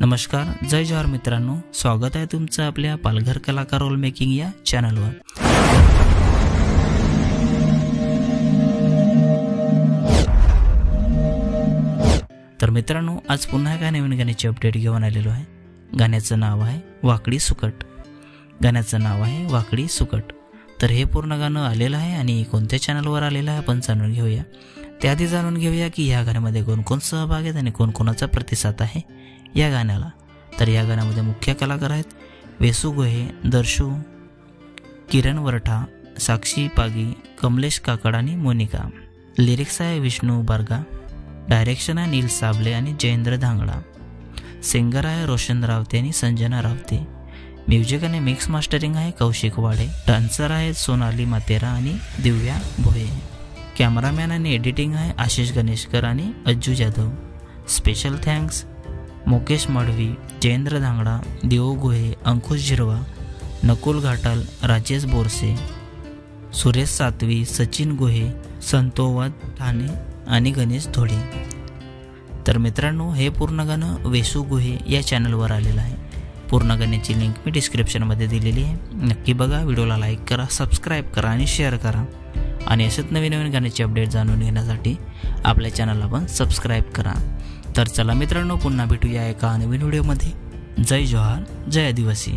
नमस्कार, जय जोहार मित्रांनो, स्वागत आहे तुमचं आपल्या पालघर कलाकार रोल मेकिंग या चॅनलवर। तर मित्रांनो, आज पुन्हा एका नवीन गाण्याची अपडेट घेऊन आलेलो आहे। गाण्याचं नाव आहे वाकडी सुकट। गाण्याचं नाव आहे वाकडी सुकट। तर हे पूर्ण गाणं आलेलं आहे आणि कोणत्या चॅनलवर आलेलं आहे आपण जाणून घेऊया। त्याआधी जाणून घेऊया की या गाण्यामध्ये कोण कोण सहभाग आहेत आणि कोण कोणाचा प्रतिसाद आहे या गाण्याला। तर या गाण्यामध्ये मुख्य कलाकार आहेत वेसू गोहे, दर्शू, किरण वरठा, साक्षी पागी, कमलेश काकड आणि मोनिका। लिरिक्स आहे विष्णू बारगा, डायरेक्शन आहे नील साबले आणि जयेंद्र धांगडा, सिंगर आहे रोशन रावते आणि संजना रावते, म्युझिक आणि मिक्स मास्टरिंग आहे कौशिक वाडे, डान्सर आहेत सोनाली मातेरा आणि दिव्या भोये, कॅमेरामॅन आणि एडिटिंग आहे आशिष गणेशकर आणि अज्जू जाधव। स्पेशल थँक्स मुकेश मडवी, जयेंद्र धांगडा, देव गोहे, अंकुश झिरवा, नकुल घाटाल, राजेश बोरसे, सुरेश सातवी, सचिन गोहे, संतोवाद ठाणे आणि गणेश धोडे। तर मित्रांनो, हे पूर्ण गाणं वेसू गोहे या चॅनलवर आलेलं आहे। पूर्ण गाण्याची लिंक मी डिस्क्रिप्शनमध्ये दिलेली आहे, नक्की बघा। व्हिडिओला लाईक करा, सबस्क्राईब करा आणि शेअर करा आणि असेच नवीन नवीन गाण्याची अपडेट जाणून घेण्यासाठी आपल्या चॅनलला पण सबस्क्राईब करा। तर चला मित्रांनो, पुन्हा भेटूया एका नवीन व्हिडिओमध्ये। जय जोहार, जय आदिवासी।